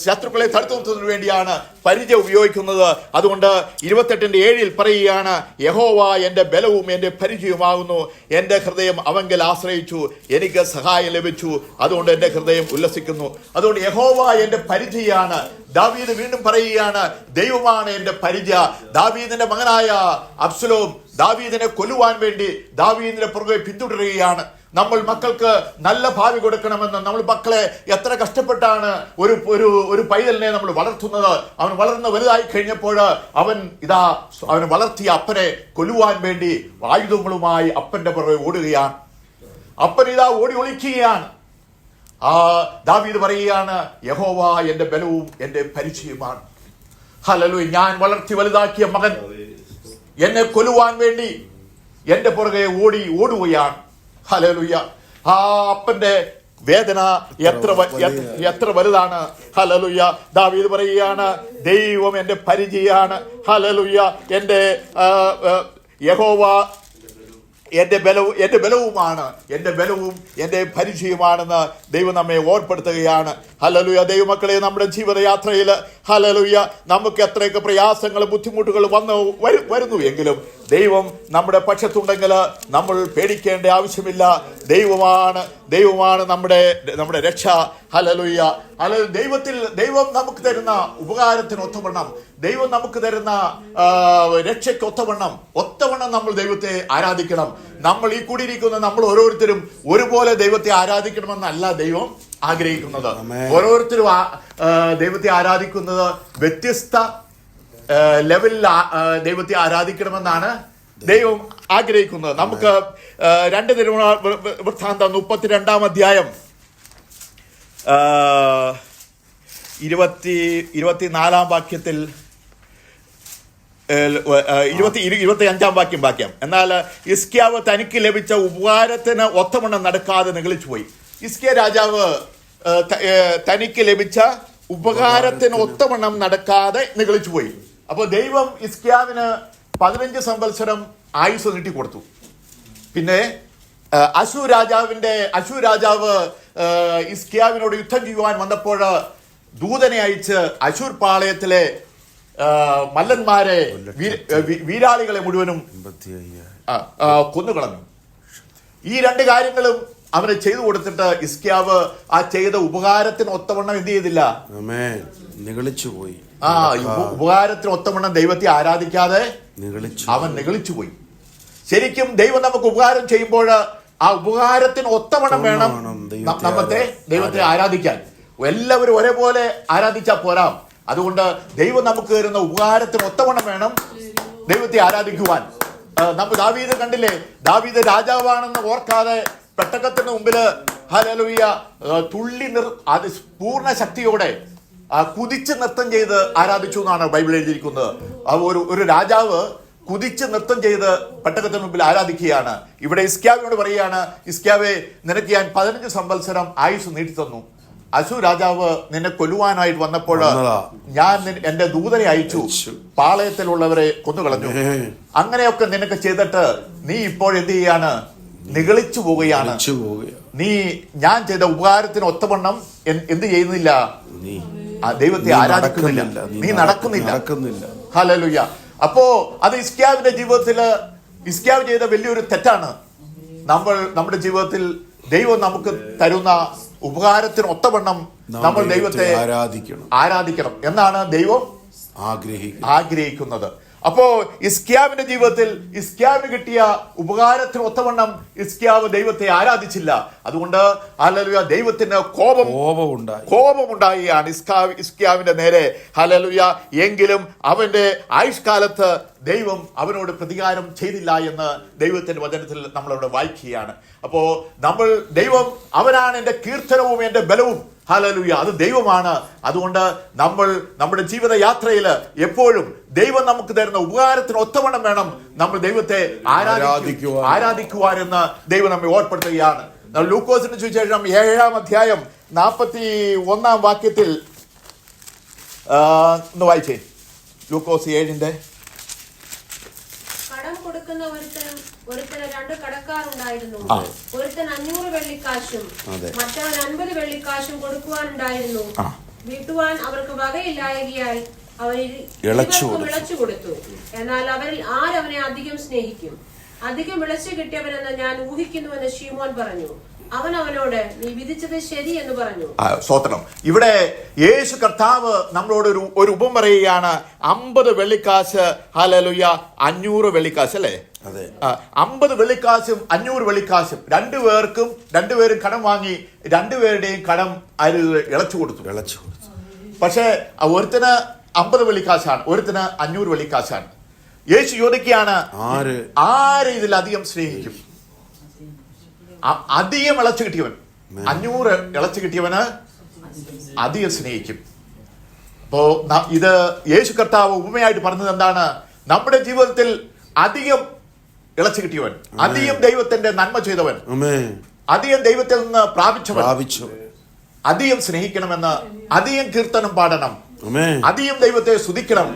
ശത്രുക്കളെ തടുത്തു നിർത്തുന്നതിന് വേണ്ടിയാണ് പരിചയം ഉപയോഗിക്കുന്നത്. അതുകൊണ്ട് 28:7 പറയുകയാണ്, യഹോവ എൻ്റെ ബലവും എൻ്റെ പരിചയമാകുന്നു. എൻ്റെ ഹൃദയം അവങ്കൽ ആശ്രയിച്ചു, എനിക്ക് സഹായം ലഭിച്ചു, അതുകൊണ്ട് എൻ്റെ ഹൃദയം ഉല്ലസിക്കുന്നു. അതുകൊണ്ട് യഹോവ എൻ്റെ പരിചയാണ്. ദാവീദ് വീണ്ടും പറയുകയാണ്, ദൈവമാണ് എൻ്റെ പരിചയ. ദാവീദിന്റെ മകനായ അബ്സലോം ദാവീദിനെ കൊല്ലുവാൻ വേണ്ടി ദാവീദിന്റെ പുറകെ പിന്തുടരുകയാണ്. നമ്മൾ മക്കൾക്ക് നല്ല ഭാവി കൊടുക്കണമെന്ന് നമ്മൾ മക്കളെ എത്ര കഷ്ടപ്പെട്ടാണ് ഒരു പൈതലിനെ നമ്മൾ വളർത്തുന്നത്. അവൻ വളർന്ന് വലുതായി കഴിഞ്ഞപ്പോൾ അവൻ വളർത്തിയ അപ്പനെ കൊല്ലുവാൻ വേണ്ടി ആയുധങ്ങളുമായി അപ്പന്റെ പുറകെ ഓടുകയാണ്. അപ്പൻ ഓടി ഒളിക്കുകയാണ്. ദാവീദ് പറയുകയാണ്, യഹോവ എൻ്റെ ബലവും എൻ്റെ പരിചയമാണ്. ഹല്ലേലൂയ. ഞാൻ വളർത്തി വലുതാക്കിയ മകൻ എന്നെ കൊല്ലുവാൻ വേണ്ടി എൻ്റെ പുറകെ ഓടുകയാണ്. ഹല്ലേലൂയ. അപ്പന്റെ വേദന എത്ര വലുതാണ്. ഹല്ലേലൂയ. ദാവീദ് പറയുകയാണ്, ദൈവം എൻ്റെ പരിചയമാണ്. ഹല്ലേലൂയ. എൻ്റെ യഹോവ എൻ്റെ ബലവുമാണ്, എൻ്റെ ബലവും എൻ്റെ പരിചയമാണെന്ന് ദൈവം നമ്മെ ഓർപ്പെടുത്തുകയാണ്. ഹല്ലേലൂയ. ദൈവമക്കളെ, നമ്മുടെ ജീവിതയാത്രയിൽ ഹല്ലേലൂയ നമുക്ക് എത്രയൊക്കെ പ്രയാസങ്ങളും ബുദ്ധിമുട്ടുകൾ വരുന്നു എങ്കിലും ദൈവം നമ്മുടെ പക്ഷത്തുണ്ടെങ്കിൽ നമ്മൾ പേടിക്കേണ്ട ആവശ്യമില്ല. ദൈവമാണ് നമ്മുടെ രക്ഷ. ഹല്ലേലൂയ. ദൈവം നമുക്ക് തരുന്ന ഉപകാരത്തിന് ഒത്തവണ്ണം, ദൈവം നമുക്ക് തരുന്ന രക്ഷയ്ക്ക് ഒത്തവണ്ണം നമ്മൾ ദൈവത്തെ ആരാധിക്കണം. നമ്മൾ ഈ കൂടിയിരിക്കുന്ന നമ്മൾ ഓരോരുത്തരും ഒരുപോലെ ദൈവത്തെ ആരാധിക്കണമെന്നല്ല ദൈവം ആഗ്രഹിക്കുന്നത്. ഓരോരുത്തരും ദൈവത്തെ ആരാധിക്കുന്നത് വ്യത്യസ്ത ലെവലിൽ ദൈവത്തെ ആരാധിക്കണമെന്നാണ് ദൈവം ആഗ്രഹിക്കുന്നത്. നമുക്ക് 2 ദിനവൃത്താന്തം 32 അധ്യായം 24 വാക്യത്തിൽ 25 വാക്യം. എന്നാൽ ഹിസ്കിയാവ് തനിക്ക് ലഭിച്ച ഉപകാരത്തിന് ഒത്തവണ്ണം നടക്കാതെ നിഗളിച്ചുപോയി. ഹിസ്കിയ രാജാവ് തനിക്ക് ലഭിച്ച ഉപകാരത്തിന് ഒത്തവണ്ണം നടക്കാതെ നിഗളിച്ചുപോയി. അപ്പോൾ ദൈവം ഹിസ്കിയാവിന് 15 സംവത്സരം ആയുസ് നീട്ടിക്കൊടുത്തു. പിന്നെ അശൂർ രാജാവ് ഹിസ്കിയാവിനോട് യുദ്ധം ചെയ്യുവാൻ വന്നപ്പോൾ ദൂതനെ അയച്ച് അശൂർ പാളയത്തിലെ മല്ലന്മാരെ വീരാളികളെ മുഴുവനും കൊന്നുകളഞ്ഞു. ഈ 2 കാര്യങ്ങളും അവന് ചെയ്തു കൊടുത്തിട്ട് ഹിസ്കിയാവ് ചെയ്ത ഉപകാരത്തിന് ഒത്തവണ്ണം എന്ത് ചെയ്തില്ല? നിഗളിച്ചുപോയി. ഉപകാരത്തിന് ഒത്തവണ്ണം ദൈവത്തെ ആരാധിക്കാതെ അവൻ നിഗളിച്ചുപോയി. ശരിക്കും ദൈവം നമുക്ക് ഉപകാരം ചെയ്യുമ്പോൾ ആ ഉപകാരത്തിന് ഒത്തവണ്ണം വേണം ദൈവത്തെ ആരാധിക്കാൻ. എല്ലാവരും ഒരേപോലെ ആരാധിച്ചാൽ പോരാ. അതുകൊണ്ട് ദൈവം നമുക്ക് തരുന്ന ഉപകാരത്തിന് ഒത്തവണ്ണം വേണം ദൈവത്തെ ആരാധിക്കുവാൻ. നമ്മൾ ദാവീദ് കണ്ടില്ലേ, ദാവീദ് രാജാവാണെന്ന് ഓർക്കാതെ പെട്ടകത്തിന് മുമ്പില് ഹല്ലേലൂയ അത് പൂർണ്ണ ശക്തിയോടെ കുതിച്ച് നൃത്തം ചെയ്ത് ആരാധിച്ചു എന്നാണ് ബൈബിൾ എഴുതിയിരിക്കുന്നത്. ഒരു രാജാവ് കുതിച്ച് നൃത്തം ചെയ്ത് പെട്ടകത്തിന് മുമ്പിൽ ആരാധിക്കുകയാണ്. ഇവിടെ ഹിസ്കിയാവിനോട് പറയുകയാണ്, ഹിസ്കിയാവേ, നിനക്ക് ഞാൻ 15 സംവത്സരം ആയുസ് നീട്ടി തന്നു. അശൂർ രാജാവ് നിന്നെ കൊല്ലുവാനായിട്ട് വന്നപ്പോൾ ഞാൻ എൻ്റെ ദൂതനെ അയച്ചു, പാളയത്തിലുള്ളവരെ കൊന്നുകളഞ്ഞു. അങ്ങനെയൊക്കെ നിനക്ക് ചെയ്തിട്ട് നീ ഇപ്പോൾ എന്ത് ചെയ്യാണ്? നിഗളിച്ചു പോവുകയാണ്. ഞാൻ ചെയ്ത ഉപകാരത്തിന് ഒത്തവണ്ണം എന്ത് ചെയ്യുന്നില്ല? ദൈവത്തെ ആരാധിക്കുന്നില്ല, നീ നടക്കുന്നില്ല. ഹല്ലേലൂയ. അപ്പോ അത് ഹിസ്കിയാവിന്റെ ജീവിതത്തില് ഹിസ്കിയാവ് ചെയ്ത വലിയൊരു തെറ്റാണ്. നമ്മുടെ ജീവിതത്തിൽ ദൈവം നമുക്ക് തരുന്ന ഉപകാരത്തിന് ഒത്തവണ്ണം നമ്മൾ ദൈവത്തെ ആരാധിക്കണം എന്നാണ് ദൈവം ആഗ്രഹിക്കുന്നത്. അപ്പോ ഹിസ്കിയാവിന്റെ ജീവിതത്തിൽ ഹിസ്കിയാവിന് കിട്ടിയ ഉപകാരത്തിന് ഒത്തവണ്ണം ഹിസ്കിയാവ് ദൈവത്തെ ആരാധിച്ചില്ല. അതുകൊണ്ട് ഹല്ലേലൂയ, ദൈവത്തിന് കോപമുണ്ടാവുകയാണ് ഹിസ്കിയാവിന്റെ നേരെ. ഹല്ലേലൂയ. എങ്കിലും അവന്റെ ആയുഷ്കാലത്ത് ദൈവം അവനോട് പ്രതികാരം ചെയ്തില്ല എന്ന് ദൈവത്തിന്റെ വചനത്തിൽ നമ്മളവിടെ വായിക്കുകയാണ്. അപ്പോ ദൈവം അവനാണ് എൻ്റെ കീർത്തനവും എൻ്റെ ബലവും. ഹല്ലേലൂയ. അത് ദൈവമാണ്. അതുകൊണ്ട് നമ്മുടെ ജീവിതയാത്രയിൽ എപ്പോഴും ദൈവം നമുക്ക് തരുന്ന ഉപകാരത്തിന് ഒത്തവണ്ണം വേണം നമ്മൾ ദൈവത്തെ ആരാധിക്കുവാനെന്ന് ദൈവം നമ്മെ ഓർപ്പെടുത്തുകയാണ്. ലൂക്കോസിന് സുവിശേഷം 7-ാം അധ്യായം 41-ാം വാക്യത്തിൽ ഒന്ന് വായിച്ചേ. ലൂക്കോസ് 7-ന്റെ കടം കൊടുക്കുന്ന ഒരുത്തന് 2 കടക്കാരുണ്ടായിരുന്നു. ഒരുത്തൻ 500 വെള്ളിക്കാശും മറ്റവൻ 50 വെള്ളിക്കാശും കൊടുക്കുവാനുണ്ടായിരുന്നു. വീട്ടുവാൻ അവർക്ക് വകയില്ലായകിയാൽ അവൻ വിളച്ചു കൊടുത്തു. എന്നാൽ അവരിൽ ആരവനെ അധികം സ്നേഹിക്കും? അധികം വിളച്ചു കിട്ടിയവനെന്ന് ഞാൻ ഊഹിക്കുന്നുവെന്ന് ശീമോൻ പറഞ്ഞു. അവൻ അവനോട്, നീ വിധിച്ചത് ശരി എന്ന് പറഞ്ഞു. സ്തോത്രം. ഇവിടെ യേശു കർത്താവ് നമ്മളോട് ഒരു ഉപമ പറയുകയാണ്. 50 വെള്ളിക്കാശ്, ഹല്ലേലൂയ, 500 വെള്ളിക്കാശ് അല്ലേ? 50 വെള്ളിക്കാശും 500 വെള്ളിക്കാശും രണ്ടുപേരും കടം വാങ്ങി. രണ്ടുപേരുടെയും കടം ഇളച്ചു കൊടുത്തു. പക്ഷേ ഒരുത്തിന് 50 വെള്ളിക്കാശാണ്, ഒരുത്തിന് 500 വെള്ളിക്കാശാണ്. യേശു ചോദിക്കുകയാണ്, ആര് ഇതിലധികം സ്നേഹിക്കും? അധികം ഇളച്ചു കിട്ടിയവൻ, 500 ഇളച്ചു കിട്ടിയവന് അധികം സ്നേഹിക്കും. അപ്പോ ഇത് യേശു കർത്താവ് ഉപമയായിട്ട് പറഞ്ഞത് എന്താണ്? നമ്മുടെ ജീവിതത്തിൽ അധികം ഇളച്ചു കിട്ടിയവൻ, അധികം ദൈവത്തിന്റെ നന്മ ചെയ്തവൻ, അധികം ദൈവത്തിൽ നിന്ന് പ്രാപിച്ചവൻ, അധികം സ്നേഹിക്കണമെന്ന്, അധികം കീർത്തനം പാടണം, അധികം ദൈവത്തെ സ്തുതിക്കണം,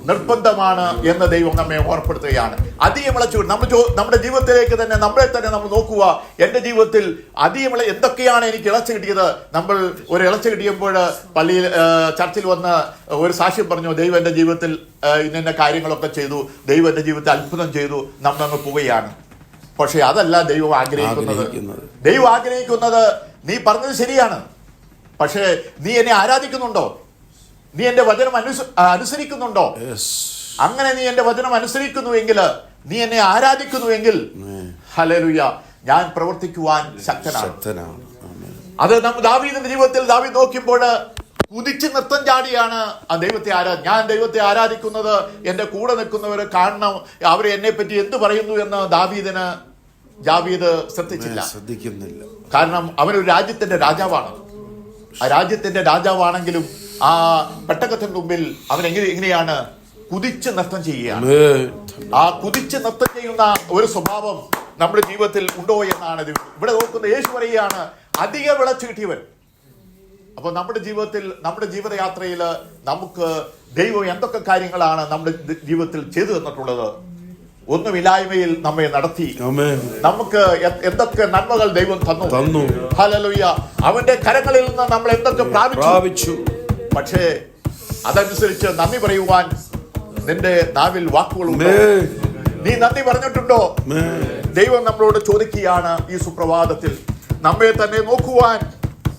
നിർബന്ധമാണ് എന്ന് ദൈവം നമ്മെ ഓർപ്പെടുത്തുകയാണ്. അധികം ഇളച്ചു നമ്മുടെ ജീവിതത്തിലേക്ക് തന്നെ നമ്മളെ തന്നെ നമ്മൾ നോക്കുക. എന്റെ ജീവിതത്തിൽ അധികം എന്തൊക്കെയാണ് എനിക്ക് ഇളച്ചു കിട്ടിയത്? നമ്മൾ ഒരു ഇളച്ചു കിട്ടിയപ്പോൾ പള്ളിയിൽ ചർച്ചിൽ വന്ന് ഒരു സാക്ഷ്യം പറഞ്ഞു, ദൈവം എന്റെ ജീവിതത്തിൽ ഇന്ന കാര്യങ്ങളൊക്കെ ചെയ്തു, ദൈവം എന്റെ ജീവിതത്തിൽ അത്ഭുതം ചെയ്തു, നമ്മളങ്ങ് പോവുകയാണ്. പക്ഷെ അതല്ല ദൈവം ആഗ്രഹിക്കുന്നത്. ദൈവം ആഗ്രഹിക്കുന്നത്, നീ പറഞ്ഞത് ശരിയാണ്, പക്ഷേ നീ എന്നെ ആരാധിക്കുന്നുണ്ടോ? നീ എന്റെ വചനം അനുസരിക്കുന്നുണ്ടോ? അങ്ങനെ നീ എന്റെ വചനം അനുസരിക്കുന്നുവെങ്കിൽ, നീ എന്നെ ആരാധിക്കുന്നുവെങ്കിൽ, ഹല്ലേലൂയ, ഞാൻ പ്രവർത്തിക്കുവാൻ ശക്തനാണ്. അത് ദാവീദിന്റെ ജീവിതത്തിൽ ദാവീദ് നോക്കിയപ്പോൾ കുതിച്ച് നൃത്തം ചാടിയാണ് ഞാൻ ദൈവത്തെ ആരാധിക്കുന്നത്. എന്റെ കൂടെ നിൽക്കുന്നവരെ കാണണം, അവരെ എന്നെ പറ്റി എന്ത് പറയുന്നു എന്ന് ദാവീദ് ശ്രദ്ധിക്കുന്നില്ല. കാരണം അവനൊരു രാജ്യത്തിന്റെ രാജാവാണ്. ആ രാജ്യത്തിന്റെ രാജാവാണെങ്കിലും ആ പെട്ടകത്തിന്റെ മുമ്പിൽ അവൻ എങ്ങനെയാണ് കുതിച്ച് നൃത്തം ചെയ്യുകയാണ്. ആ കുതിച്ച് നൃത്തം ചെയ്യുന്ന ഒരു സ്വഭാവം നമ്മുടെ ജീവിതത്തിൽ ഉണ്ടോ എന്നാണ് ഇവിടെ നോക്കുന്ന. യേശു പറയുകയാണ്, അധിക വിളച്ചു കിട്ടിയവൻ. അപ്പൊ നമ്മുടെ ജീവിതത്തിൽ, നമ്മുടെ ജീവിതയാത്രയിൽ നമുക്ക് ദൈവം എന്തൊക്കെ കാര്യങ്ങളാണ് നമ്മുടെ ജീവിതത്തിൽ ചെയ്തു തന്നിട്ടുള്ളത്? ഒന്നുമില്ലായ്മയിൽ നമ്മെ നടത്തി, നമുക്ക് എന്തൊക്കെ നന്മകൾ ദൈവം തന്നു. ഹല്ലേലൂയ. അവന്റെ കരങ്ങളിൽ നിന്ന് നമ്മൾ എന്തൊക്കെ പ്രാപിച്ചു. പക്ഷേ അതനുസരിച്ച് നന്ദി പറയുവാൻ നിന്റെ നാവിൽ വാക്കുകളുണ്ടോ? നീ നന്ദി പറഞ്ഞിട്ടുണ്ടോ? ദൈവം നമ്മളോട് ചോദിക്കുകയാണ് ഈ സുപ്രഭാതത്തിൽ. നമ്മെ തന്നെ നോക്കുവാൻ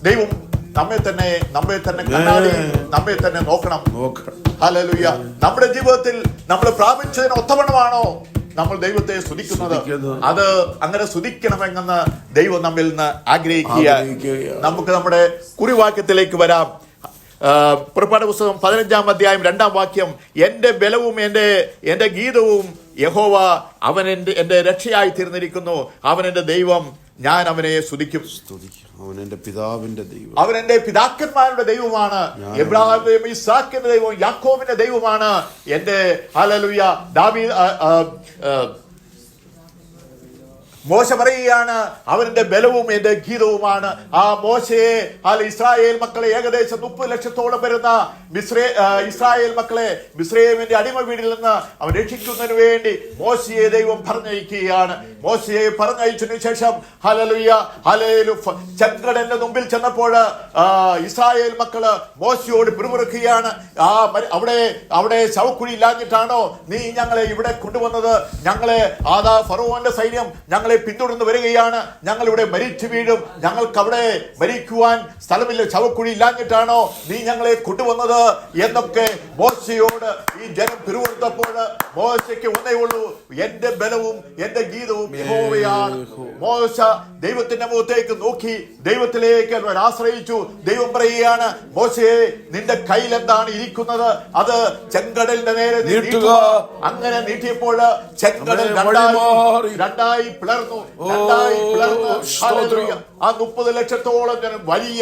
ദൈവം നമ്മെ തന്നെ കണ്ണാടി നമ്മെ തന്നെ നോക്കണം. ഹല്ലേലൂയ. നമ്മുടെ ജീവിതത്തിൽ നമ്മൾ പ്രാപിച്ചതിന് ഒത്തവണ്ണമാണോ നമ്മൾ ദൈവത്തെ സ്തുതിക്കുന്നത്? അത് അങ്ങനെ സ്തുതിക്കണമെന്ന് ദൈവം നമ്മിൽ നിന്ന് ആഗ്രഹിക്കുക. നമുക്ക് നമ്മുടെ കുറിവാക്യത്തിലേക്ക് വരാം. പുറപ്പാട് പുസ്തകം 15-ാം അധ്യായം 2-ാം വാക്യം. എന്റെ ബലവും എന്റെ ഗീതവും യഹോവ, അവൻ എന്റെ രക്ഷയായി തീർന്നിരിക്കുന്നു. അവൻ എന്റെ ദൈവം, ഞാൻ അവനെ സ്തുതിക്കും. അവൻ എന്റെ പിതാവിന്റെ ദൈവം, അവൻ എന്റെ പിതാക്കന്മാരുടെ ദൈവമാണ്. എബ്രാഹിം, ഇസ്ഹാക്കിന്റെ ദൈവം, യാക്കോബിന്റെ ദൈവമാണ് എന്റെ. ഹല്ലേലൂയ. മോശ പറയുകയാണ്, അവന്റെ ബലവും എന്റെ ഗീതവുമാണ്. ആ മോശയെ, ഇസ്രായേൽ മക്കളെ, ഏകദേശം 30 ലക്ഷത്തോളം വരുന്ന ഇസ്രായേൽ മക്കളെ മിസ്രയീമിന്റെ അടിമ വീടിൽ നിന്ന് അവൻ രക്ഷിക്കുന്നതിന് വേണ്ടി മോശയെ ദൈവം പറഞ്ഞയക്കുകയാണ്. മോശയെ പറഞ്ഞയച്ചതിനു ശേഷം ചെങ്കടലിന്റെ മുമ്പിൽ ചെന്നപ്പോൾ ഇസ്രായേൽ മക്കള് മോശയോട് പിറുപിറുക്കുകയാണ്. അവിടെ ശവക്കുഴി ഇല്ലാഞ്ഞിട്ടാണോ നീ ഞങ്ങളെ ഇവിടെ കൊണ്ടുവന്നത്? ഞങ്ങളെ ഫറവോന്റെ സൈന്യം ഞങ്ങളെ പിന്തുടർന്ന് വരികയാണ്, ഞങ്ങൾ ഇവിടെ മരിച്ചു വീഴും, ഞങ്ങൾക്ക് അവിടെ മരിക്കുവാൻ സ്ഥലമില്ല, ശവക്കുഴി ഇല്ലാഞ്ഞിട്ടാണോ നീ ഞങ്ങളെ കൊണ്ടുവന്നത് എന്നൊക്കെ മോശയോട് ഈ ജനം പിറുപിറുത്തപ്പോൾ മോശയ്ക്ക് ഒന്നേ ഉള്ളൂ, എന്റെ ബലവും എന്റെ ഗീതവും യഹോവയാണ്. മോശ ദൈവത്തിന്റെ മുഖത്തേക്ക് നോക്കി ദൈവത്തിലേക്ക് അവർ ആശ്രയിച്ചു. ദൈവം പറയുകയാണ്, മോശയെ, നിന്റെ കയ്യിൽ എന്താണ് ഇരിക്കുന്നത്? അത് ചെങ്കടലിന്റെ നേരെ നീട്ടുക. അങ്ങനെ നീട്ടിയപ്പോൾ ചെങ്കടൽ രണ്ടായി പിളർന്നു. ആ 30 ലക്ഷത്തോളം ജനം വലിയ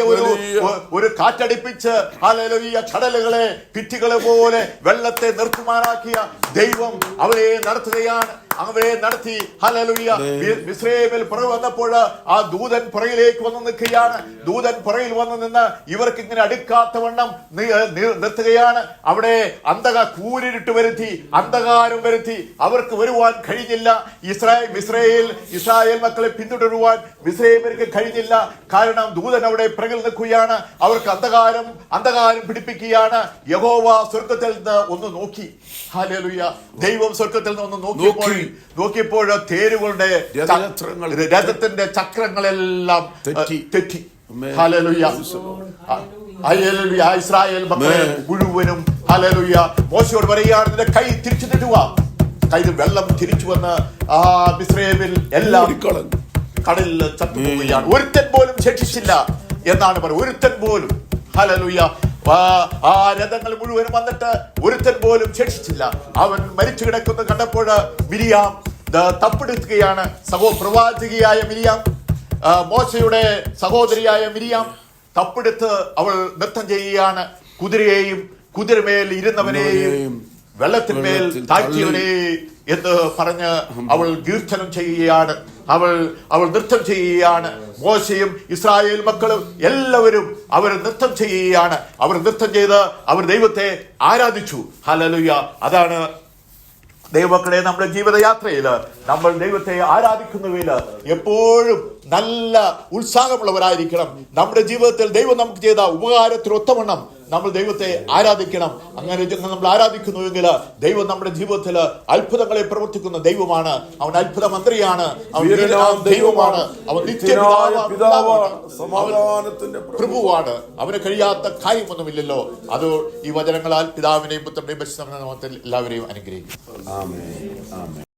ഒരു കാറ്റടിപ്പിച്ച് ഹല്ലേലൂയ കടലുകളെ ഭിത്തികളെ പോലെ വെള്ളത്തെ നിർത്തുമാറാക്കിയ ദൈവം അവരെ നടത്തുകയാണ്. അവരെ നടത്തി. ഹല്ലേലൂയ. മിസ്രയീമിൽ പുറകെ വന്നപ്പോൾ ആ ദൂതൻ പുറകിലേക്ക് വന്ന് നിൽക്കുകയാണ്. ദൂതൻ പുറകിൽ വന്ന് നിന്ന് ഇവർക്ക് ഇങ്ങനെ അടുക്കാത്തവണ്ണം നിർത്തുകയാണ്. അവിടെ കൂരിട്ട് വരുത്തി, അന്ധകാരം വരുത്തി. അവർക്ക് വരുവാൻ കഴിഞ്ഞില്ല. ഇസ്രായേൽ മക്കളെ പിന്തുടരുവാൻ മിസ്രയീമ്യർക്ക് കഴിഞ്ഞില്ല. കാരണം ദൂതൻ അവിടെ പിറകിൽ നിൽക്കുകയാണ്. അവർക്ക് അന്ധകാരം പിടിപ്പിക്കുകയാണ്. യഹോവ സ്വർഗത്തിൽ നിന്ന് ഒന്ന് നോക്കി. ഹല്ലേലൂയ. ദൈവം സ്വർഗത്തിൽ നിന്ന് ഒന്ന് നോക്കിയപ്പോൾ തേരുകളുടെ രഥത്തിന്റെ ചക്രങ്ങളെല്ലാം തെറ്റി. ഹല്ലേലൂയ. ഇസ്രായേൽ മക്കളെ മുഴുവനും ഹല്ലേലൂയ മോശയോട് പറയുകയാണ്, നിന്റെ കൈ തിരിച്ചു നീട്ടുക. കയ്യിൽ വെള്ളം തിരിച്ചു വന്ന് ആ മിസ്രയീമിൽ എല്ലാം കടലിൽ ചത്തുപോവുകയാണ്. ഒരുത്തൻ പോലും ശേഷിച്ചില്ല എന്നാണ് പറയുന്നത്. ഒരുത്തൻ പോലും. ഹല്ലേലൂയ. ആ രഥങ്ങൾ മുഴുവനും വന്നിട്ട് ഒരുത്തൻ പോലും ശേഷിച്ചില്ല. അവൻ മരിച്ചു കിടക്കുന്നത് കണ്ടപ്പോൾ മിരിയാം തപ്പെടുക്കുകയാണ്. പ്രവാചകിയായ മിരിയാം, മോശയുടെ സഹോദരിയായ മിരിയാം തപ്പെടുത്ത് അവൾ നൃത്തം ചെയ്യുകയാണ്. കുതിരയെയും കുതിരമേൽ ഇരുന്നവനെയും വെള്ളത്തിന്മേൽ താഴ്ത്തിയവനെ എന്ന് പറഞ്ഞ് അവൾ കീർത്തനം ചെയ്യുകയാണ്. അവൾ നൃത്തം ചെയ്യുകയാണ്. മോശയും ഇസ്രായേൽ മക്കളും എല്ലാവരും അവർ നൃത്തം ചെയ്യുകയാണ്. അവർ നൃത്തം ചെയ്ത് അവർ ദൈവത്തെ ആരാധിച്ചു. ഹല്ലേലൂയ. അതാണ് ദൈവമക്കളെ, നമ്മുടെ ജീവിതയാത്രയിൽ നമ്മൾ ദൈവത്തെ ആരാധിക്കുന്നവയിൽ എപ്പോഴും നല്ല ഉത്സാഹമുള്ളവരായിരിക്കണം. നമ്മുടെ ജീവിതത്തിൽ ദൈവം നമുക്ക് ചെയ്ത ഉപകാരത്തിനൊത്തവണ്ണം നമ്മൾ ദൈവത്തെ ആരാധിക്കണം. അങ്ങനെ നമ്മൾ ആരാധിക്കുന്നുവെങ്കിൽ ദൈവം നമ്മുടെ ജീവിതത്തിൽ അത്ഭുതങ്ങളെ പ്രവർത്തിക്കുന്ന ദൈവമാണ്. അവൻ അത്ഭുത മന്ത്രിയാണ്. അവൻ ദൈവമാണ്. അവൻ പ്രഭുവാണ്. അവന് കഴിയാത്ത കാര്യമൊന്നുമില്ലല്ലോ. അത് ഈ വചനങ്ങളാൽ പിതാവിനെയും പുത്രന്റെയും പരിശുദ്ധാത്മാവിനെയും എല്ലാവരെയും അനുഗ്രഹിക്കും.